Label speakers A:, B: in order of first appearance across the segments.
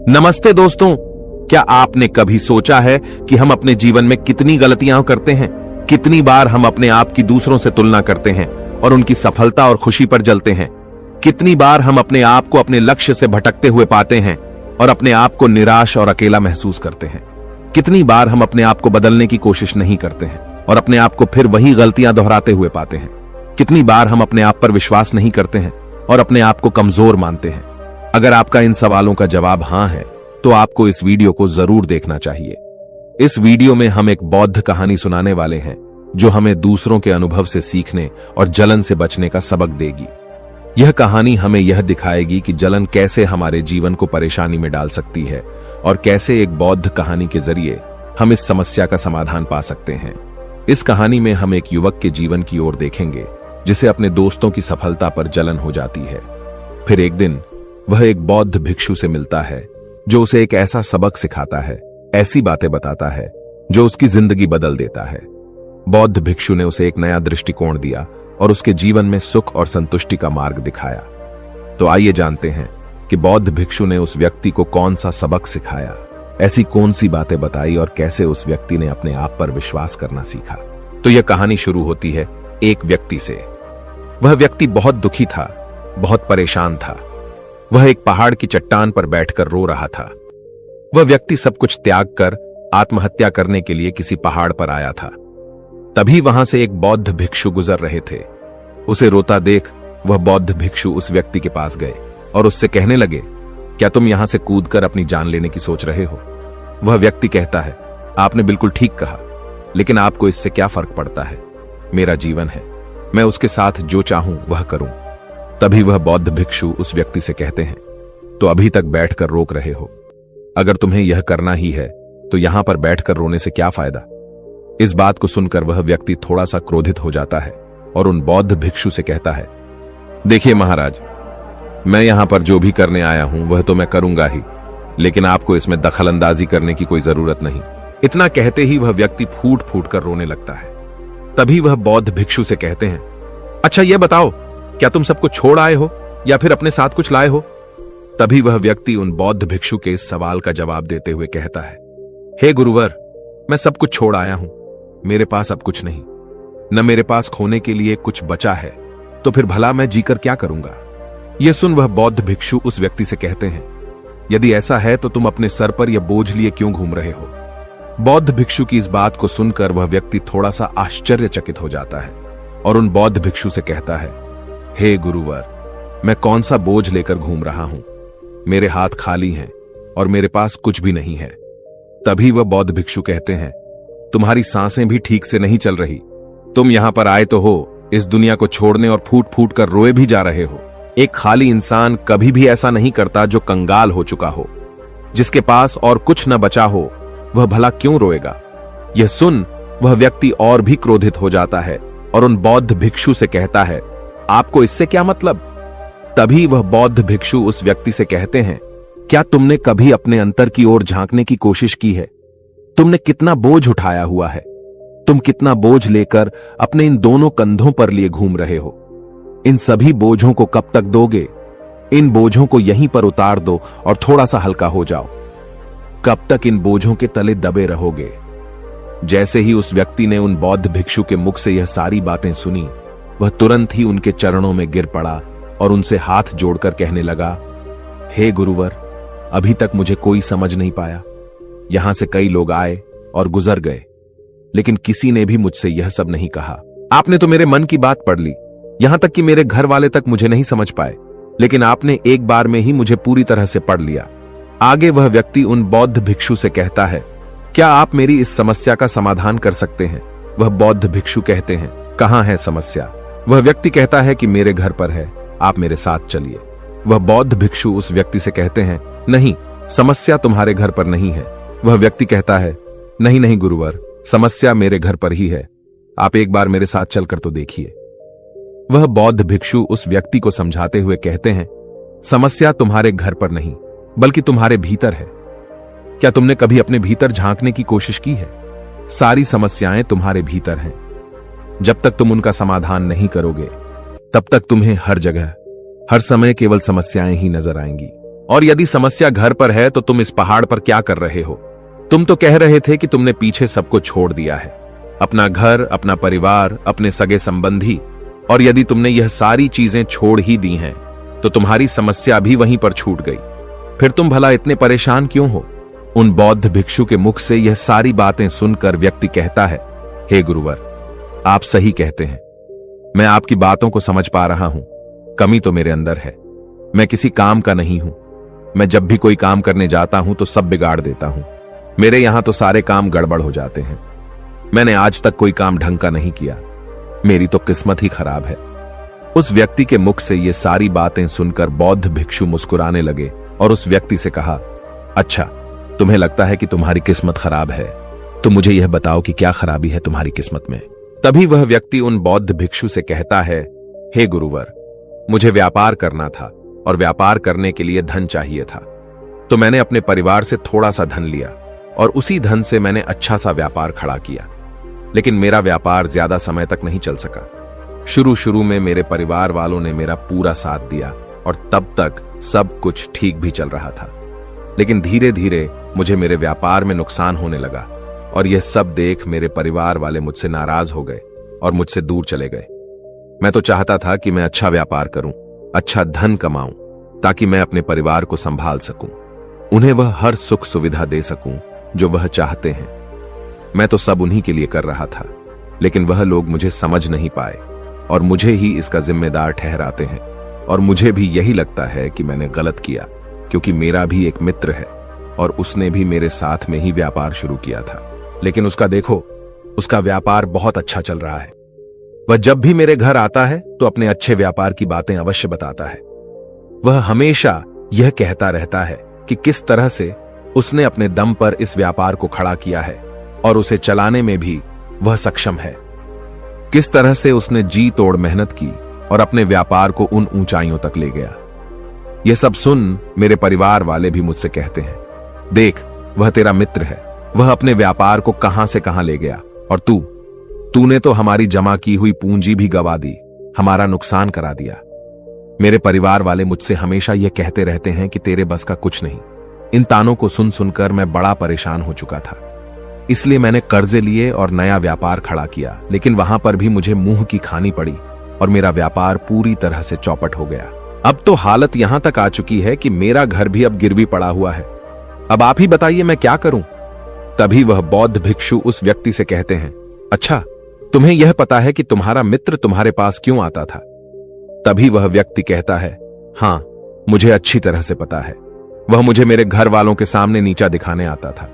A: नमस्ते दोस्तों, क्या आपने कभी सोचा है कि हम अपने जीवन में कितनी गलतियां करते हैं? कितनी बार हम अपने आप की दूसरों से तुलना करते हैं और उनकी सफलता और खुशी पर जलते हैं? कितनी बार हम अपने आप को अपने लक्ष्य से भटकते हुए पाते हैं और अपने आप को निराश और अकेला महसूस करते हैं? कितनी बार हम अपने आप को बदलने की कोशिश नहीं करते हैं और अपने आप को फिर वही गलतियां दोहराते हुए पाते हैं? कितनी बार हम अपने आप पर विश्वास नहीं करते हैं और अपने आप को कमजोर मानते हैं? अगर आपका इन सवालों का जवाब हां है, तो आपको इस वीडियो को जरूर देखना चाहिए। इस वीडियो में हम एक बौद्ध कहानी सुनाने वाले हैं जो हमें दूसरों के अनुभव से सीखने और जलन से बचने का सबक देगी। यह कहानी हमें यह दिखाएगी कि जलन कैसे हमारे जीवन को परेशानी में डाल सकती है और कैसे एक बौद्ध कहानी के जरिए हम इस समस्या का समाधान पा सकते हैं। इस कहानी में हम एक युवक के जीवन की ओर देखेंगे जिसे अपने दोस्तों की सफलता पर जलन हो जाती है। फिर एक दिन वह एक बौद्ध भिक्षु से मिलता है जो उसे एक ऐसा सबक सिखाता है, ऐसी बातें बताता है जो उसकी जिंदगी बदल देता है। बौद्ध भिक्षु ने उसे एक नया दृष्टिकोण दिया और उसके जीवन में सुख और संतुष्टि का मार्ग दिखाया। तो आइए जानते हैं कि बौद्ध भिक्षु ने उस व्यक्ति को कौन सा सबक सिखाया, ऐसी कौन सी बातें बताई और कैसे उस व्यक्ति ने अपने आप पर विश्वास करना सीखा। तो यह कहानी शुरू होती है एक व्यक्ति से। वह व्यक्ति बहुत दुखी था, बहुत परेशान था। वह एक पहाड़ की चट्टान पर बैठकर रो रहा था। वह व्यक्ति सब कुछ त्याग कर आत्महत्या करने के लिए किसी पहाड़ पर आया था। तभी वहां से एक बौद्ध भिक्षु गुजर रहे थे। उसे रोता देख वह बौद्ध भिक्षु उस व्यक्ति के पास गए और उससे कहने लगे, क्या तुम यहां से कूदकर अपनी जान लेने की सोच रहे हो? वह व्यक्ति कहता है, आपने बिल्कुल ठीक कहा, लेकिन आपको इससे क्या फर्क पड़ता है? मेरा जीवन है, मैं उसके साथ जो चाहूं वह करूं। तभी वह बौद्ध भिक्षु उस व्यक्ति से कहते हैं, तो अभी तक बैठकर रोक रहे हो? अगर तुम्हें यह करना ही है तो यहां पर बैठकर रोने से क्या फायदा? इस बात को सुनकर वह व्यक्ति थोड़ा सा क्रोधित हो जाता है और उन बौद्ध भिक्षु से कहता है, देखिए महाराज, मैं यहां पर जो भी करने आया हूं वह तो मैं करूंगा ही, लेकिन आपको इसमें दखलंदाजी करने की कोई जरूरत नहीं। इतना कहते ही वह व्यक्ति फूट फूट कर रोने लगता है। तभी वह बौद्ध भिक्षु से कहते हैं, अच्छा यह बताओ, क्या तुम सबको छोड़ आए हो या फिर अपने साथ कुछ लाए हो? तभी वह व्यक्ति उन बौद्ध भिक्षु के इस सवाल का जवाब देते हुए कहता है, हे गुरुवर, मैं सब कुछ छोड़ आया हूं। मेरे पास अब कुछ नहीं, न मेरे पास खोने के लिए कुछ बचा है, तो फिर भला मैं जीकर क्या करूंगा? यह सुन वह बौद्ध भिक्षु उस व्यक्ति से कहते हैं, यदि ऐसा है तो तुम अपने सर पर यह बोझ लिए क्यों घूम रहे हो? बौद्ध भिक्षु की इस बात को सुनकर वह व्यक्ति थोड़ा सा आश्चर्यचकित हो जाता है और उन बौद्ध भिक्षु से कहता है, हे गुरुवर, मैं कौन सा बोझ लेकर घूम रहा हूं? मेरे हाथ खाली हैं और मेरे पास कुछ भी नहीं है। तभी वह बौद्ध भिक्षु कहते हैं, तुम्हारी सांसें भी ठीक से नहीं चल रही। तुम यहां पर आए तो हो इस दुनिया को छोड़ने और फूट फूट कर रोए भी जा रहे हो। एक खाली इंसान कभी भी ऐसा नहीं करता जो कंगाल हो चुका हो। जिसके पास और कुछ न बचा हो वह भला क्यों रोएगा? यह सुन वह व्यक्ति और भी क्रोधित हो जाता है और उन बौद्ध भिक्षु से कहता है, आपको इससे क्या मतलब? तभी वह बौद्ध भिक्षु उस व्यक्ति से कहते हैं, क्या तुमने कभी अपने अंतर की ओर झांकने की कोशिश की है? तुमने कितना बोझ उठाया हुआ है? तुम कितना बोझ लेकर अपने इन दोनों कंधों पर लिए घूम रहे हो? इन सभी बोझों को कब तक दोगे? इन बोझों को यहीं पर उतार दो और थोड़ा सा हल्का हो जाओ। कब तक इन बोझों के तले दबे रहोगे? जैसे ही उस व्यक्ति ने उन बौद्ध भिक्षु के मुख से यह सारी बातें सुनी, वह तुरंत ही उनके चरणों में गिर पड़ा और उनसे हाथ जोड़कर कहने लगा, हे गुरुवर, अभी तक मुझे कोई समझ नहीं पाया। यहां से कई लोग आए और गुजर गए, लेकिन किसी ने भी मुझसे यह सब नहीं कहा। आपने तो मेरे मन की बात पढ़ ली, यहां तक कि मेरे घर वाले तक मुझे नहीं समझ पाए, लेकिन आपने एक बार में ही मुझे पूरी तरह से पढ़ लिया। आगे वह व्यक्ति उन बौद्ध भिक्षु से कहता है, क्या आप मेरी इस समस्या का समाधान कर सकते हैं? वह बौद्ध भिक्षु कहते हैं, कहां है समस्या? वह व्यक्ति कहता है कि मेरे घर पर है, आप मेरे साथ चलिए। वह बौद्ध भिक्षु उस व्यक्ति से कहते हैं, नहीं, समस्या तुम्हारे घर पर नहीं है। वह व्यक्ति कहता है, नहीं नहीं गुरुवर, समस्या मेरे घर पर ही है, आप एक बार मेरे साथ चलकर तो देखिए। वह बौद्ध भिक्षु उस व्यक्ति को समझाते हुए कहते हैं, समस्या तुम्हारे घर पर नहीं बल्कि तुम्हारे भीतर है। क्या तुमने कभी अपने भीतर झांकने की कोशिश की है? सारी समस्याएं तुम्हारे भीतर हैं। जब तक तुम उनका समाधान नहीं करोगे तब तक तुम्हें हर जगह हर समय केवल समस्याएं ही नजर आएंगी और यदि समस्या घर पर है तो तुम इस पहाड़ पर क्या कर रहे हो? तुम तो कह रहे थे कि तुमने पीछे सबको छोड़ दिया है, अपना घर, अपना परिवार, अपने सगे संबंधी, और यदि तुमने यह सारी चीजें छोड़ ही दी हैं तो तुम्हारी समस्या भी वहीं पर छूट गई। फिर तुम भला इतने परेशान क्यों हो? उन बौद्ध भिक्षु के मुख से यह सारी बातें सुनकर व्यक्ति कहता है, हे गुरुवर, आप सही कहते हैं। मैं आपकी बातों को समझ पा रहा हूं। कमी तो मेरे अंदर है। मैं किसी काम का नहीं हूं। मैं जब भी कोई काम करने जाता हूं तो सब बिगाड़ देता हूं। मेरे यहां तो सारे काम गड़बड़ हो जाते हैं। मैंने आज तक कोई काम ढंग का नहीं किया। मेरी तो किस्मत ही खराब है। उस व्यक्ति के मुख से ये सारी बातें सुनकर बौद्ध भिक्षु मुस्कुराने लगे और उस व्यक्ति से कहा, अच्छा, तुम्हें लगता है कि तुम्हारी किस्मत खराब है, तो मुझे यह बताओ कि क्या खराबी है तुम्हारी किस्मत में। तभी वह व्यक्ति उन बौद्ध भिक्षु से कहता है, हे गुरुवर, मुझे व्यापार करना था और व्यापार करने के लिए धन चाहिए था, तो मैंने अपने परिवार से थोड़ा सा धन लिया और उसी धन से मैंने अच्छा सा व्यापार खड़ा किया। लेकिन मेरा व्यापार ज्यादा समय तक नहीं चल सका। शुरू में मेरे परिवार वालों ने मेरा पूरा साथ दिया और तब तक सब कुछ ठीक भी चल रहा था। लेकिन धीरे धीरे मुझे मेरे व्यापार में नुकसान होने लगा और यह सब देख मेरे परिवार वाले मुझसे नाराज हो गए और मुझसे दूर चले गए। मैं तो चाहता था कि मैं अच्छा व्यापार करूं, अच्छा धन कमाऊं, ताकि मैं अपने परिवार को संभाल सकूं, उन्हें वह हर सुख सुविधा दे सकूं जो वह चाहते हैं। मैं तो सब उन्हीं के लिए कर रहा था, लेकिन वह लोग मुझे समझ नहीं पाए और मुझे ही इसका जिम्मेदार ठहराते हैं। और मुझे भी यही लगता है कि मैंने गलत किया, क्योंकि मेरा भी एक मित्र है और उसने भी मेरे साथ में ही व्यापार शुरू किया था। लेकिन उसका देखो, उसका व्यापार बहुत अच्छा चल रहा है। वह जब भी मेरे घर आता है तो अपने अच्छे व्यापार की बातें अवश्य बताता है। वह हमेशा यह कहता रहता है कि किस तरह से उसने अपने दम पर इस व्यापार को खड़ा किया है और उसे चलाने में भी वह सक्षम है। किस तरह से उसने जी तोड़ मेहनत की और अपने व्यापार को उन ऊंचाइयों तक ले गया। यह सब सुन मेरे परिवार वाले भी मुझसे कहते हैं, देख, वह तेरा मित्र है, वह अपने व्यापार को कहां से कहां ले गया, और तूने तो हमारी जमा की हुई पूंजी भी गवा दी, हमारा नुकसान करा दिया। मेरे परिवार वाले मुझसे हमेशा यह कहते रहते हैं कि तेरे बस का कुछ नहीं। इन तानों को सुन सुनकर मैं बड़ा परेशान हो चुका था। इसलिए मैंने कर्जे लिए और नया व्यापार खड़ा किया, लेकिन वहां पर भी मुझे मुंह की खानी पड़ी और मेरा व्यापार पूरी तरह से चौपट हो गया। अब तो हालत यहां तक आ चुकी है कि मेरा घर भी अब गिरवी पड़ा हुआ है। अब आप ही बताइए मैं क्या करूं? तभी वह बौद्ध भिक्षु उस व्यक्ति से कहते हैं, अच्छा, तुम्हें यह पता है कि तुम्हारा मित्र तुम्हारे पास क्यों आता था? तभी वह व्यक्ति कहता है, हां, मुझे अच्छी तरह से पता है। वह मुझे मेरे घर वालों के सामने नीचा दिखाने आता था,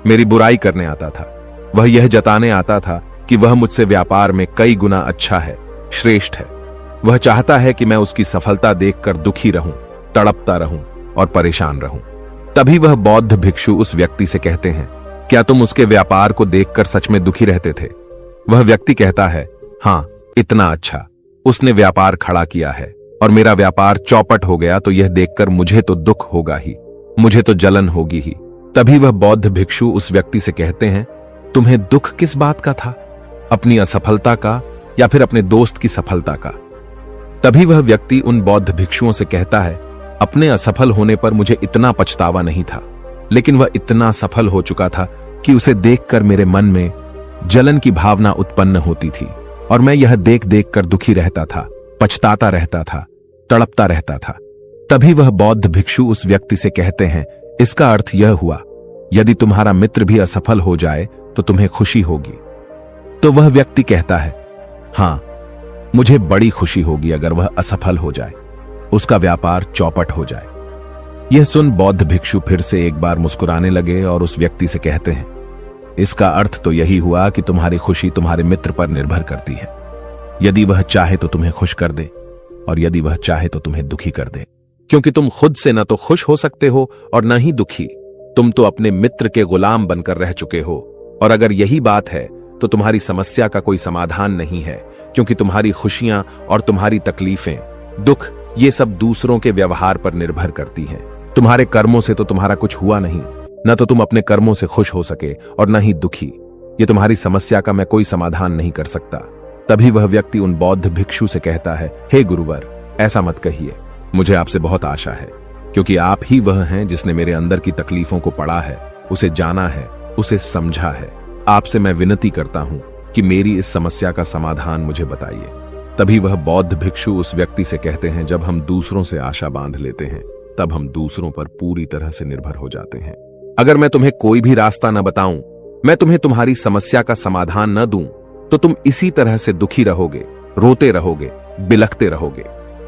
A: मेरी बुराई करने आता था। वह यह जताने आता था कि वह मुझसे व्यापार में कई गुना अच्छा है, श्रेष्ठ है। वह चाहता है कि मैं उसकी सफलता देखकर दुखी रहूं, तड़पता रहूं और परेशान रहूं। तभी वह बौद्ध भिक्षु उस व्यक्ति से कहते हैं, क्या तुम उसके व्यापार को देखकर सच में दुखी रहते थे? वह व्यक्ति कहता है, हां, इतना अच्छा उसने व्यापार खड़ा किया है और मेरा व्यापार चौपट हो गया तो यह देखकर मुझे तो दुख होगा ही, मुझे तो जलन होगी ही। तभी वह बौद्ध भिक्षु उस व्यक्ति से कहते हैं, तुम्हें दुख किस बात का था, अपनी असफलता का या फिर अपने दोस्त की सफलता का? तभी वह व्यक्ति उन बौद्ध भिक्षुओं से कहता है, अपने असफल होने पर मुझे इतना पछतावा नहीं था, लेकिन वह इतना सफल हो चुका था कि उसे देखकर मेरे मन में जलन की भावना उत्पन्न होती थी और मैं यह देख देख कर दुखी रहता था, पछताता रहता था, तड़पता रहता था। तभी वह बौद्ध भिक्षु उस व्यक्ति से कहते हैं, इसका अर्थ यह हुआ, यदि तुम्हारा मित्र भी असफल हो जाए तो तुम्हें खुशी होगी। तो वह व्यक्ति कहता है, हां, मुझे बड़ी खुशी होगी अगर वह असफल हो जाए, उसका व्यापार चौपट हो जाए। यह सुन बौद्ध भिक्षु फिर से एक बार मुस्कुराने लगे और उस व्यक्ति से कहते हैं, इसका अर्थ तो यही हुआ कि तुम्हारी खुशी तुम्हारे मित्र पर निर्भर करती है। यदि वह चाहे तो तुम्हें खुश कर दे और यदि वह चाहे तो तुम्हें दुखी कर दे, क्योंकि तुम खुद से न तो खुश हो सकते हो और न ही दुखी। तुम तो अपने मित्र के गुलाम बनकर रह चुके हो और अगर यही बात है तो तुम्हारी समस्या का कोई समाधान नहीं है, क्योंकि तुम्हारी खुशियां और तुम्हारी तकलीफें, दुख, ये सब दूसरों के व्यवहार पर निर्भर करती हैं। तुम्हारे कर्मों से तो तुम्हारा कुछ हुआ नहीं, न तो तुम अपने कर्मों से खुश हो सके और न ही दुखी। ये तुम्हारी समस्या का मैं कोई समाधान नहीं कर सकता। तभी वह व्यक्ति उन बौद्ध भिक्षु से कहता है, हे गुरुवर, ऐसा मत कहिए, मुझे आपसे बहुत आशा है। क्योंकि आप ही वह हैं जिसने मेरे अंदर की तकलीफों को पढ़ा है, उसे जाना है, उसे समझा है। आपसे मैं विनती करता हूं कि मेरी इस समस्या का समाधान मुझे बताइए। तभी वह बौद्ध भिक्षु उस व्यक्ति से कहते हैं, जब हम दूसरों से आशा बांध लेते हैं तब हम दूसरों पर पूरी तरह से निर्भर हो जाते हैं। अगर मैं तुम्हें कोई भी रास्ता न बताऊं, मैं तुम्हें तुम्हारी समस्या का समाधान न दूं, तो तुम इसी तरह से दुखी रहोगे, रोते रहोगे, बिलखते रहोगे।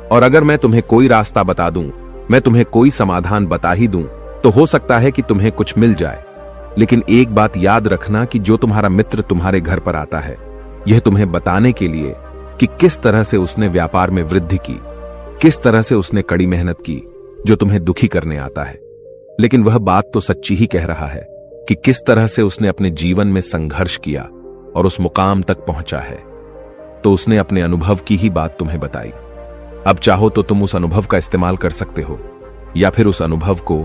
A: और अगर मैं तुम्हें कोई रास्ता बता दूं, मैं तुम्हें कोई समाधान बता ही दूं, तो हो सकता है कि तुम्हें कुछ मिल जाए। लेकिन एक बात याद रखना कि जो तुम्हारा मित्र तुम्हारे घर पर आता है, यह तुम्हें बताने के लिए कि किस तरह से उसने व्यापार में वृद्धि की, किस तरह से उसने कड़ी मेहनत की, जो तुम्हें दुखी करने आता है। लेकिन वह बात तो सच्ची ही कह रहा है कि किस तरह से उसने अपने जीवन में संघर्ष किया और उस मुकाम तक पहुंचा है। तो उसने अपने अनुभव की ही बात तुम्हें बताई। अब चाहो तो तुम उस अनुभव का इस्तेमाल कर सकते हो, या फिर उस अनुभव को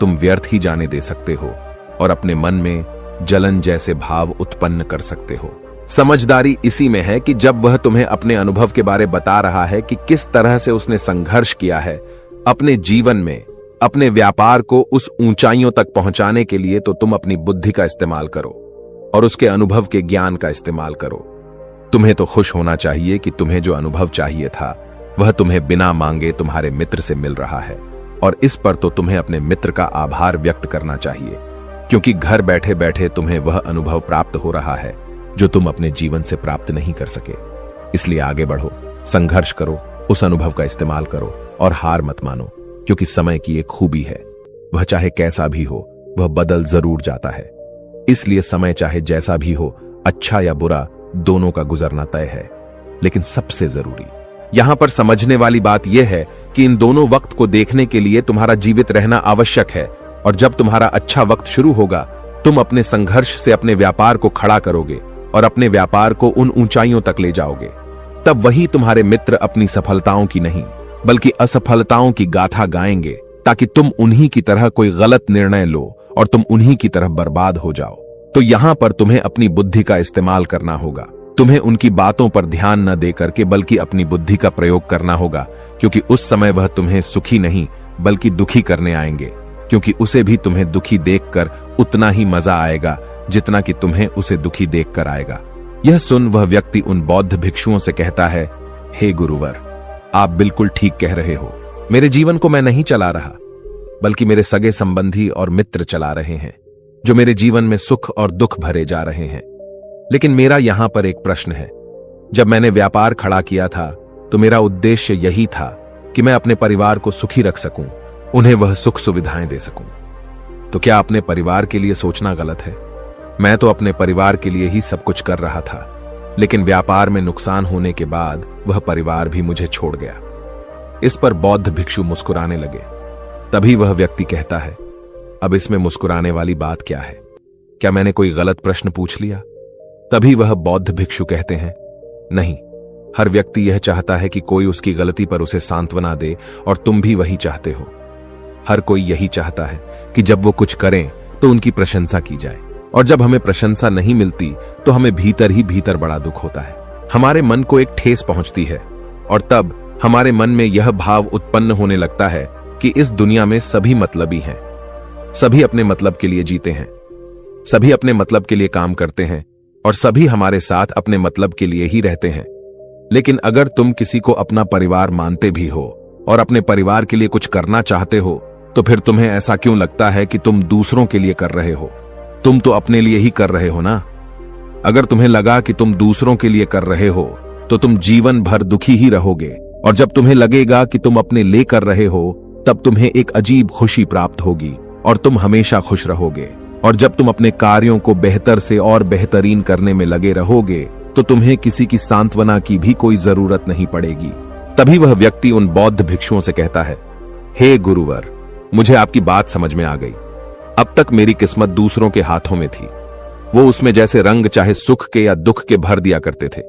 A: तुम व्यर्थ ही जाने दे सकते हो और अपने मन में जलन जैसे भाव उत्पन्न कर सकते हो। समझदारी इसी में है कि जब वह तुम्हें अपने अनुभव के बारे बता रहा है कि किस तरह से उसने संघर्ष किया है अपने जीवन में, अपने व्यापार को उस ऊंचाइयों तक पहुंचाने के लिए, तो तुम अपनी बुद्धि का इस्तेमाल करो और उसके अनुभव के ज्ञान का इस्तेमाल करो। तुम्हें तो खुश होना चाहिए कि तुम्हें जो अनुभव चाहिए था वह तुम्हें बिना मांगे तुम्हारे मित्र से मिल रहा है, और इस पर तो तुम्हें अपने मित्र का आभार व्यक्त करना चाहिए, क्योंकि घर बैठे बैठे तुम्हें वह अनुभव प्राप्त हो रहा है जो तुम अपने जीवन से प्राप्त नहीं कर सके। इसलिए आगे बढ़ो, संघर्ष करो, उस अनुभव का इस्तेमाल करो और हार मत मानो, क्योंकि समय की एक खूबी है, वह चाहे कैसा भी हो वह बदल जरूर जाता है। इसलिए समय चाहे जैसा भी हो, अच्छा या बुरा, दोनों का गुजरना तय है। लेकिन सबसे जरूरी यहां पर समझने वाली बात यह है कि इन दोनों वक्त को देखने के लिए तुम्हारा जीवित रहना आवश्यक है, और जब तुम्हारा अच्छा वक्त शुरू होगा, तुम अपने संघर्ष से अपने व्यापार को खड़ा करोगे और अपने व्यापार को उन ऊंचाइयों तक ले जाओगे। तब वही तुम्हारे मित्र अपनी सफलताओं की नहीं बल्कि असफलताओं की गाथा गाएंगे, ताकि तुम उन्हीं की तरह कोई गलत निर्णय लो और तुम उन्हीं की तरह बर्बाद हो जाओ। तो यहां पर तुम्हें अपनी बुद्धि का इस्तेमाल करना होगा। तुम्हें उनकी बातों पर ध्यान न देकर के बल्कि अपनी बुद्धि का प्रयोग करना होगा, क्योंकि उस समय वह तुम्हें सुखी नहीं बल्कि दुखी करने आएंगे, क्योंकि उसे भी तुम्हें दुखी देखकर उतना ही मजा आएगा जितना कि तुम्हें उसे दुखी देखकर आएगा। यह सुन वह व्यक्ति उन बौद्ध भिक्षुओं से कहता है, हे गुरुवर, आप बिल्कुल ठीक कह रहे हो। मेरे जीवन को मैं नहीं चला रहा, बल्कि मेरे सगे संबंधी और मित्र चला रहे हैं, जो मेरे जीवन में सुख और दुख भरे जा रहे हैं। लेकिन मेरा यहां पर एक प्रश्न है। जब मैंने व्यापार खड़ा किया था तो मेरा उद्देश्य यही था कि मैं अपने परिवार को सुखी रख सकूं, उन्हें वह सुख सुविधाएं दे सकूं। तो क्या अपने परिवार के लिए सोचना गलत है? मैं तो अपने परिवार के लिए ही सब कुछ कर रहा था, लेकिन व्यापार में नुकसान होने के बाद वह परिवार भी मुझे छोड़ गया। इस पर बौद्ध भिक्षु मुस्कुराने लगे। तभी वह व्यक्ति कहता है, अब इसमें मुस्कुराने वाली बात क्या है? क्या मैंने कोई गलत प्रश्न पूछ लिया? तभी वह बौद्ध भिक्षु कहते हैं, नहीं, हर व्यक्ति यह चाहता है कि कोई उसकी गलती पर उसे सांत्वना दे, और तुम भी वही चाहते हो। हर कोई यही चाहता है कि जब वो कुछ करें तो उनकी प्रशंसा की जाए, और जब हमें प्रशंसा नहीं मिलती तो हमें भीतर ही भीतर बड़ा दुख होता है। हमारे मन को एक ठेस पहुंचती है, और तब हमारे मन में यह भाव उत्पन्न होने लगता है कि इस दुनिया में सभी मतलबी हैं, सभी अपने मतलब के लिए जीते हैं, सभी अपने मतलब के लिए काम करते हैं, और सभी हमारे साथ अपने मतलब के लिए ही रहते हैं। लेकिन अगर तुम किसी को अपना परिवार मानते भी हो और अपने परिवार के लिए कुछ करना चाहते हो, तो फिर तुम्हें ऐसा क्यों लगता है कि तुम दूसरों के लिए कर रहे हो? तुम तो अपने लिए ही कर रहे हो ना। अगर तुम्हें लगा कि तुम दूसरों के लिए कर रहे हो तो तुम जीवन भर दुखी ही रहोगे, और जब तुम्हें लगेगा कि तुम अपने लिए कर रहे हो तब तुम्हें एक अजीब खुशी प्राप्त होगी और तुम हमेशा खुश रहोगे। और जब तुम अपने कार्यों को बेहतर से और बेहतरीन करने में लगे रहोगे तो तुम्हें किसी की सांत्वना की भी कोई जरूरत नहीं पड़ेगी। तभी वह व्यक्ति उन बौद्ध भिक्षुओं से कहता है, हे गुरुवर, मुझे आपकी बात समझ में आ गई। अब तक मेरी किस्मत दूसरों के हाथों में थी, वो उसमें जैसे रंग चाहे सुख के या दुख के भर दिया करते थे।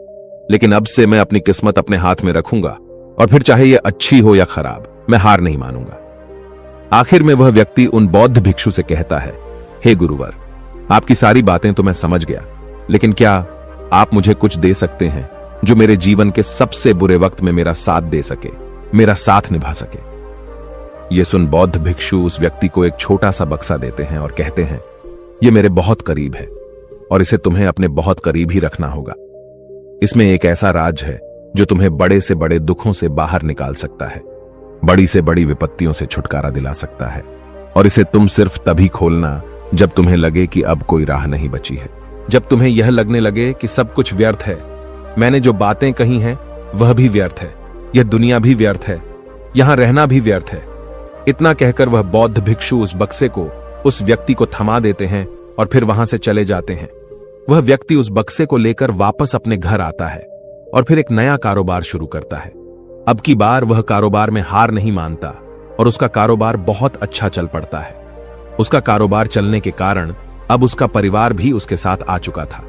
A: लेकिन अब से मैं अपनी किस्मत अपने हाथ में रखूंगा, और फिर चाहे यह अच्छी हो या खराब, मैं हार नहीं मानूंगा। आखिर में वह व्यक्ति उन बौद्ध भिक्षु से कहता है, हे गुरुवर, आपकी सारी बातें तो मैं समझ गया, लेकिन क्या आप मुझे कुछ दे सकते हैं जो मेरे जीवन के सबसे बुरे वक्त में मेरा साथ दे सके, मेरा साथ निभा सके? ये सुन बौद्ध भिक्षु उस व्यक्ति को एक छोटा सा बक्सा देते हैं और कहते हैं, ये मेरे बहुत करीब है और इसे तुम्हें अपने बहुत करीब ही रखना होगा। इसमें एक ऐसा राज है जो तुम्हें बड़े से बड़े दुखों से बाहर निकाल सकता है, बड़ी से बड़ी विपत्तियों से छुटकारा दिला सकता है। और इसे तुम सिर्फ तभी खोलना जब तुम्हें लगे कि अब कोई राह नहीं बची है, जब तुम्हें यह लगने लगे कि सब कुछ व्यर्थ है, मैंने जो बातें कही हैं वह भी व्यर्थ है, यह दुनिया भी व्यर्थ है, यहां रहना भी व्यर्थ है। इतना कहकर वह बौद्ध भिक्षु उस बक्से को उस व्यक्ति को थमा देते हैं और फिर वहां से चले जाते हैं। वह व्यक्ति उस बक्से को लेकर वापस अपने घर आता है और फिर एक नया कारोबार शुरू करता है। अब की बार वह कारोबार में हार नहीं मानता और उसका कारोबार बहुत अच्छा चल पड़ता है। उसका कारोबार चलने के कारण अब उसका परिवार भी उसके साथ आ चुका था।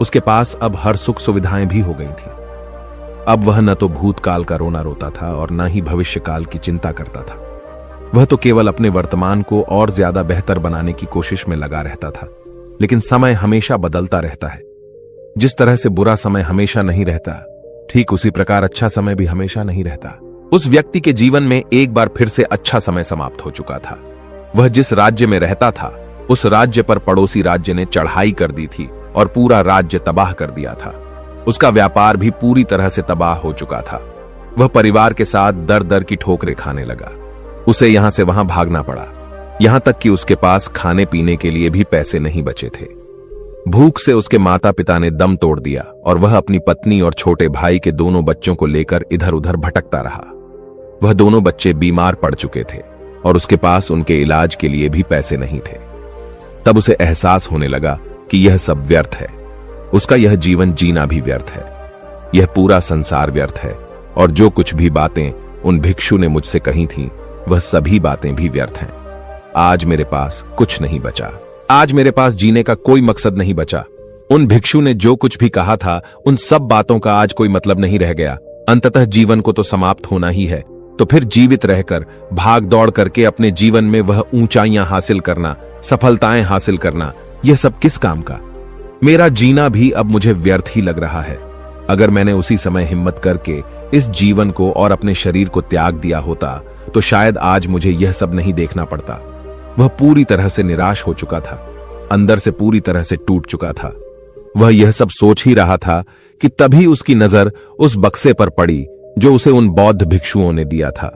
A: उसके पास अब हर सुख सुविधाएं भी हो गई थी। अब वह न तो भूतकाल का रोना रोता था और न ही भविष्यकाल की चिंता करता था। वह तो केवल अपने वर्तमान को और ज्यादा बेहतर बनाने की कोशिश में लगा रहता था। लेकिन समय हमेशा बदलता रहता है। जिस तरह से बुरा समय हमेशा नहीं रहता, ठीक उसी प्रकार अच्छा समय भी हमेशा नहीं रहता। उस व्यक्ति के जीवन में एक बार फिर से अच्छा समय समाप्त हो चुका था। वह जिस राज्य में रहता था उस राज्य पर पड़ोसी राज्य ने चढ़ाई कर दी थी और पूरा राज्य तबाह कर दिया था। उसका व्यापार भी पूरी तरह से तबाह हो चुका था। वह परिवार के साथ दर दर की ठोकरें खाने लगा। उसे यहां से वहां भागना पड़ा, यहां तक कि उसके पास खाने पीने के लिए भी पैसे नहीं बचे थे। भूख से उसके माता पिता ने दम तोड़ दिया और वह अपनी पत्नी और छोटे भाई के दोनों बच्चों को लेकर इधर उधर भटकता रहा। वह दोनों बच्चे बीमार पड़ चुके थे और उसके पास उनके इलाज के लिए भी पैसे नहीं थे। तब उसे एहसास होने लगा कि यह सब व्यर्थ है। उसका यह जीवन जीना भी व्यर्थ है, यह पूरा संसार व्यर्थ है और जो कुछ भी बातें उन भिक्षु ने मुझसे कही थीं, वह सभी बातें भी व्यर्थ हैं। आज मेरे पास कुछ नहीं बचा, आज मेरे पास जीने का कोई मकसद नहीं बचा। उन भिक्षु ने जो कुछ भी कहा था उन सब बातों का आज कोई मतलब नहीं रह गया। अंततः जीवन को तो समाप्त होना ही है, तो फिर जीवित रहकर भाग दौड़ करके अपने जीवन में वह ऊंचाइयां हासिल करना, सफलताएं हासिल करना, यह सब किस काम का? मेरा जीना भी अब मुझे व्यर्थ ही लग रहा है। अगर मैंने उसी समय हिम्मत करके इस जीवन को और अपने शरीर को त्याग दिया होता तो शायद आज मुझे यह सब नहीं देखना पड़ता। वह पूरी तरह से निराश हो चुका था, अंदर से पूरी तरह से टूट चुका था। वह यह सब सोच ही रहा था कि तभी उसकी नजर उस बक्से पर पड़ी जो उसे उन बौद्ध भिक्षुओं ने दिया था।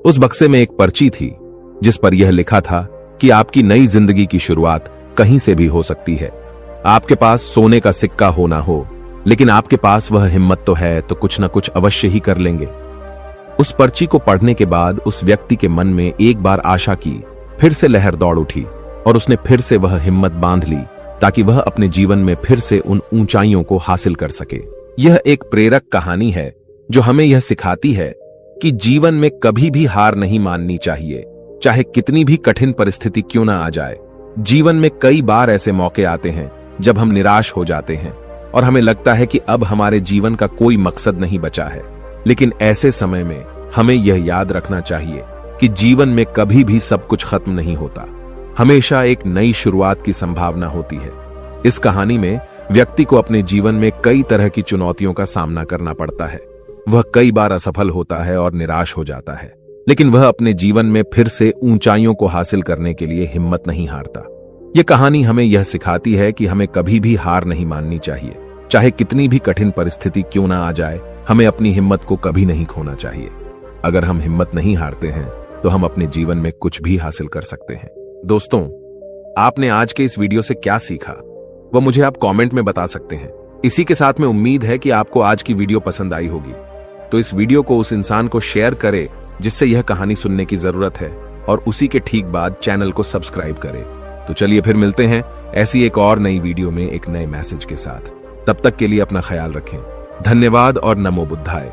A: उस बक्से में एक पर्ची थी जिस पर यह लिखा था कि आपकी नई जिंदगी की शुरुआत कहीं से भी हो सकती है। आपके पास सोने का सिक्का हो ना हो, लेकिन आपके पास वह हिम्मत तो है, तो कुछ ना कुछ अवश्य ही कर लेंगे। उस पर्ची को पढ़ने के बाद उस व्यक्ति के मन में एक बार आशा की फिर से लहर दौड़ उठी और उसने फिर से वह हिम्मत बांध ली ताकि वह अपने जीवन में फिर से उन ऊंचाइयों को हासिल कर सके। यह एक प्रेरक कहानी है जो हमें यह सिखाती है कि जीवन में कभी भी हार नहीं माननी चाहिए, चाहे कितनी भी कठिन परिस्थिति क्यों ना आ जाए। जीवन में कई बार ऐसे मौके आते हैं जब हम निराश हो जाते हैं और हमें लगता है कि अब हमारे जीवन का कोई मकसद नहीं बचा है। लेकिन ऐसे समय में हमें यह याद रखना चाहिए कि जीवन में कभी भी सब कुछ खत्म नहीं होता, हमेशा एक नई शुरुआत की संभावना होती है। इस कहानी में व्यक्ति को अपने जीवन में कई तरह की चुनौतियों का सामना करना पड़ता है। वह कई बार असफल होता है और निराश हो जाता है, लेकिन वह अपने जीवन में फिर से ऊंचाइयों को हासिल करने के लिए हिम्मत नहीं हारता। यह कहानी हमें यह सिखाती है कि हमें कभी भी हार नहीं माननी चाहिए, चाहे कितनी भी कठिन परिस्थिति क्यों ना आ जाए। हमें अपनी हिम्मत को कभी नहीं खोना चाहिए। अगर हम हिम्मत नहीं हारते हैं तो हम अपने जीवन में कुछ भी हासिल कर सकते हैं। दोस्तों, आपने आज के इस वीडियो से क्या सीखा वह मुझे आप कमेंट में बता सकते हैं। इसी के साथ में उम्मीद है कि आपको आज की वीडियो पसंद आई होगी, तो इस वीडियो को उस इंसान को शेयर करें जिससे यह कहानी सुनने की जरूरत है, और उसी के ठीक बाद चैनल को सब्सक्राइब करें। तो चलिए फिर मिलते हैं ऐसी एक और नई वीडियो में एक नए मैसेज के साथ। तब तक के लिए अपना ख्याल रखें। धन्यवाद और नमो बुद्धाय।